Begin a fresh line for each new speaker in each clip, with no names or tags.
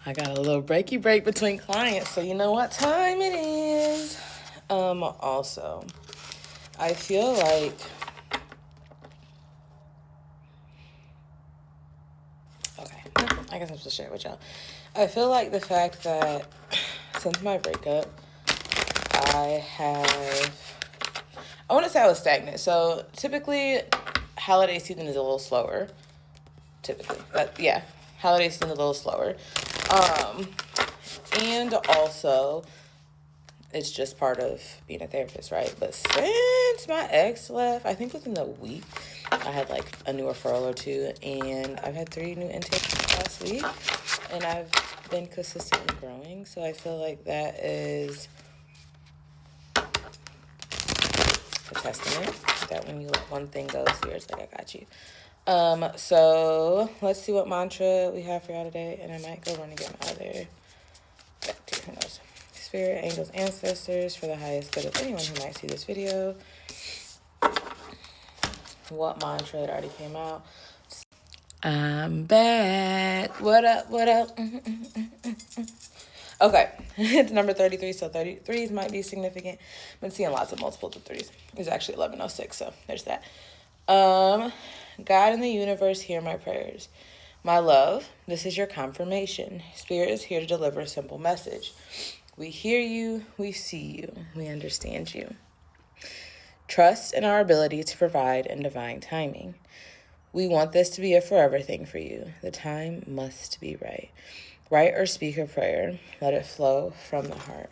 I got a little breaky break between clients, so you know what time it is. Also, I feel like I guess I'm supposed to share it with y'all. I feel like the fact that since my breakup, I wouldn't say I was stagnant. So typically, holiday season is a little slower. Typically, but yeah, holiday season is a little slower. And also, it's just part of being a therapist, right? But since my ex left, I think within the week, I had like a new referral or two, and I've had 3 new intakes last week, and I've been consistently growing. So I feel like that is a testament that when you let one thing go, Spirit's like, I got you. So let's see what mantra we have for y'all today, and I might go run and get my other back to who knows. Spirit, angels, ancestors, for the highest good of anyone who might see this video. What mantra it already came out? I'm back. What up? What up? Okay, it's number 33, so 33s might be significant. Been seeing lots of multiples of 3s. It's actually 1106, so there's that. God in the universe, hear my prayers. My love, this is your confirmation. Spirit is here to deliver a simple message. We hear you, we see you, we understand you. Trust in our ability to provide in divine timing. We want this to be a forever thing for you. The time must be right. Write or speak a prayer. Let it flow from the heart.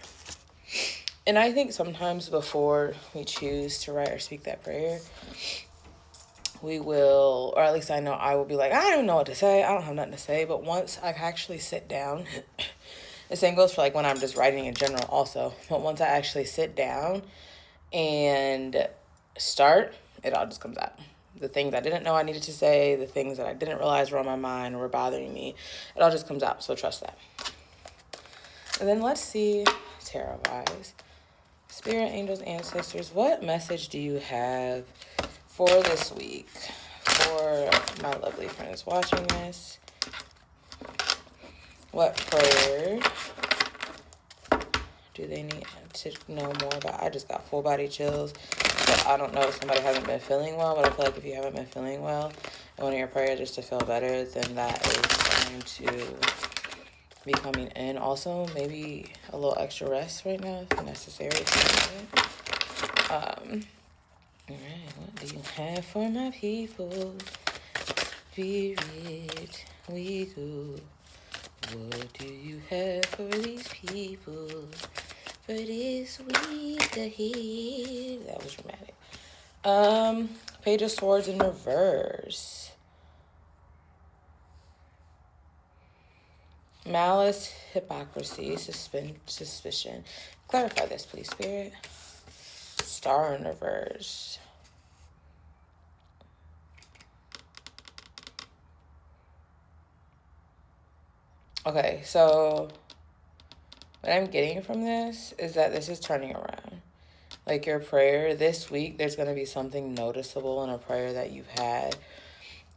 And I think sometimes before we choose to write or speak that prayer, we will, or at least I know I will be like, I don't even know what to say. I don't have nothing to say. But once I actually sit down, the same goes for like when I'm just writing in general also. But once I actually sit down and start, it all just comes out. The things I didn't know I needed to say, the things that I didn't realize were on my mind or were bothering me, it all just comes out. So trust that. And then let's see tarot wise. Spirit, angels, ancestors, what message do you have for this week for my lovely friends watching this? What prayer do they need to know more about? I just got full body chills. But I don't know if somebody hasn't been feeling well, but I feel like if you haven't been feeling well, and one of your prayers is to feel better, then that is going to be coming in. Also, maybe a little extra rest right now if necessary. All right, what do you have for my people? Spirit, we go. What do you have for these people? For this week ahead. That was dramatic. Page of Swords in reverse. Malice, hypocrisy, suspicion. Clarify this, please, Spirit. Star in reverse. Okay, so what I'm getting from this is that this is turning around. Like your prayer this week, there's going to be something noticeable in a prayer that you've had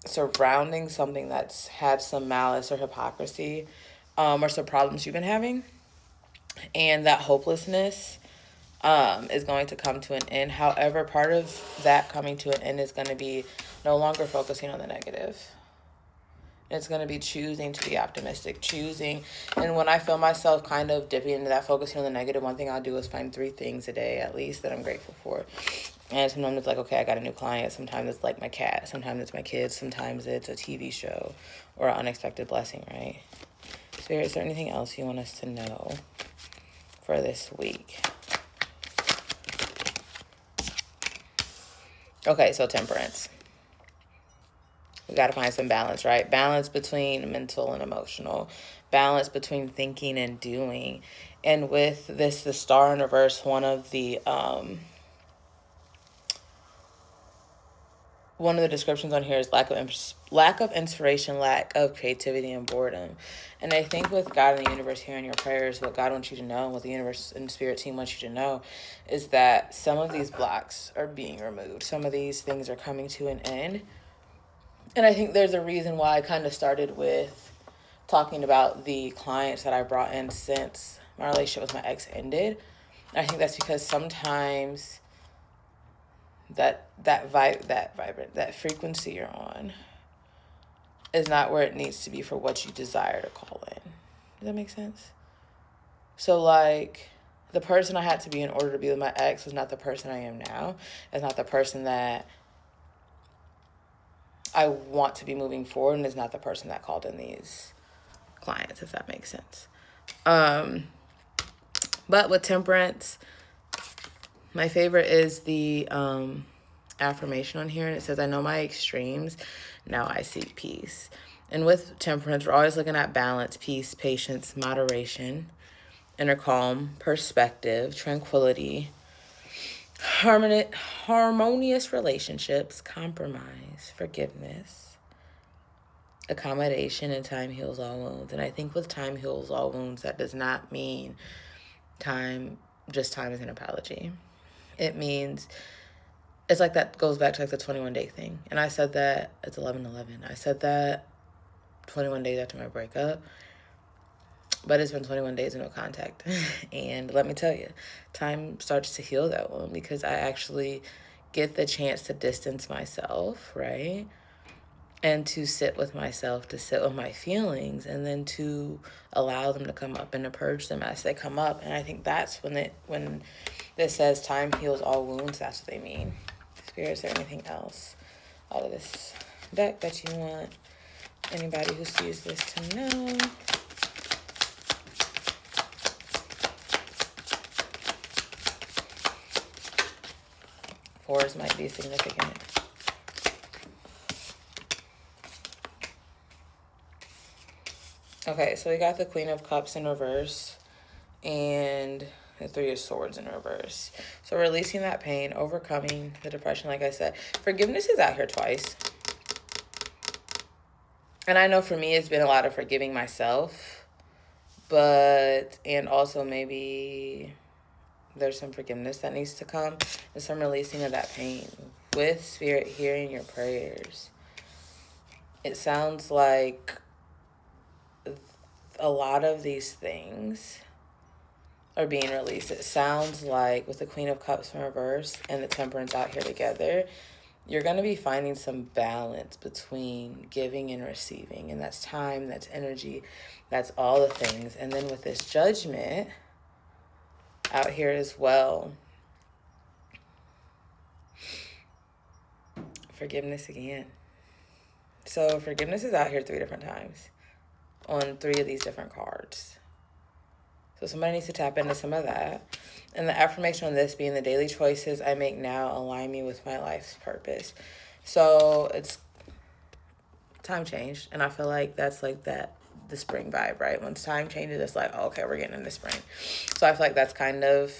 surrounding something that's had some malice or hypocrisy, or some problems you've been having. And that hopelessness is going to come to an end. However, part of that coming to an end is going to be no longer focusing on the negative. It's going to be choosing to be optimistic, choosing. And when I feel myself kind of dipping into that, focusing on the negative, one thing I'll do is find 3 things a day at least that I'm grateful for. And sometimes it's like, okay, I got a new client. Sometimes it's like my cat. Sometimes it's my kids. Sometimes it's a TV show or an unexpected blessing, right? Spirit, is there anything else you want us to know for this week? Okay, so temperance. We got to find some balance, right? Balance between mental and emotional. Balance between thinking and doing. And with this, the star in reverse, one of the descriptions on here is lack of inspiration, lack of creativity, and boredom. And I think with God and the universe hearing your prayers, what God wants you to know, what the universe and the spirit team wants you to know, is that some of these blocks are being removed. Some of these things are coming to an end. And I think there's a reason why I kind of started with talking about the clients that I brought in since my relationship with my ex ended. And I think that's because sometimes that frequency you're on is not where it needs to be for what you desire to call in. Does that make sense? So like, the person I had to be in order to be with my ex was not the person I am now. It's not the person that I want to be moving forward, and it's not the person that called in these clients, if that makes sense. But with temperance, my favorite is the affirmation on here, and it says, I know my extremes, now I seek peace. And with temperance, we're always looking at balance, peace, patience, moderation, inner calm, perspective, tranquility, harmonious relationships, compromise, forgiveness, accommodation, and time heals all wounds. And I think with time heals all wounds, that does not mean time is an apology. It means, it's like that goes back to like the 21-day thing. And I said that, it's 11/11. I said that 21 days after my breakup, but it's been 21 days of no contact. And let me tell you, time starts to heal that wound because I actually get the chance to distance myself, right? And to sit with myself, to sit with my feelings, and then to allow them to come up and to purge them as they come up. And I think that's when this says time heals all wounds, that's what they mean. Spirit, is there anything else out of this deck that you want anybody who sees this to know? Fours might be significant. Okay, so we got the Queen of Cups in reverse and the Three of Swords in reverse. So releasing that pain, overcoming the depression, like I said. Forgiveness is out here twice. And I know for me, it's been a lot of forgiving myself. And also maybe there's some forgiveness that needs to come. And some releasing of that pain. With Spirit hearing your prayers. It sounds like a lot of these things are being released. It sounds like with the Queen of Cups in reverse and the Temperance out here together, you're going to be finding some balance between giving and receiving. And that's time, that's energy, that's all the things. And then with this Judgment out here as well, forgiveness again. So forgiveness is out here 3 different times on 3 of these different cards. So somebody needs to tap into some of that. And the affirmation on this being, the daily choices I make now align me with my life's purpose. So it's time changed. And I feel like that's like the spring vibe, right? When time changes, it's like, oh, okay, we're getting into spring. So I feel like that's kind of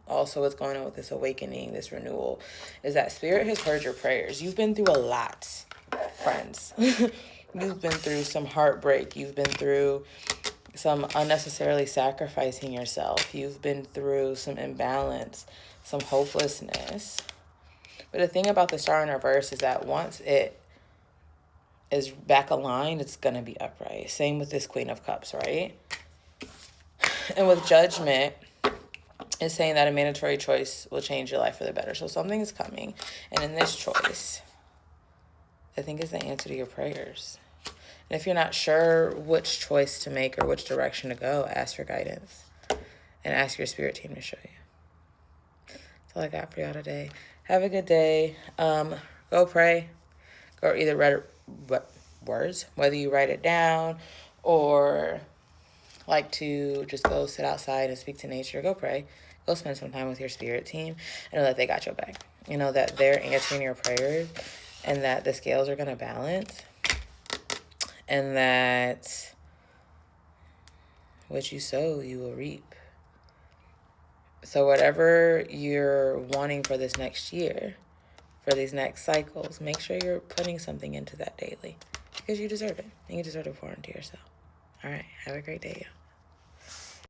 also what's going on with this awakening, this renewal, is that Spirit has heard your prayers. You've been through a lot, friends. You've been through some heartbreak. You've been through some unnecessarily sacrificing yourself. You've been through some imbalance, some hopelessness. But the thing about the Star in reverse is that once it is back aligned, it's going to be upright. Same with this Queen of Cups, right? And with Judgment, it's saying that a mandatory choice will change your life for the better. So something is coming. And in this choice, I think is the answer to your prayers. And if you're not sure which choice to make or which direction to go, ask for guidance. And ask your spirit team to show you. That's all I got for y'all today. Have a good day. Go pray. Go either write words, whether you write it down or like to just go sit outside and speak to nature. Go pray. Go spend some time with your spirit team and know that they got your back. You know that they're answering your prayers and that the scales are going to balance and that what you sow, you will reap. So whatever you're wanting for this next year, for these next cycles, make sure you're putting something into that daily because you deserve it and you deserve to pour into yourself. All right. Have a great day, y'all.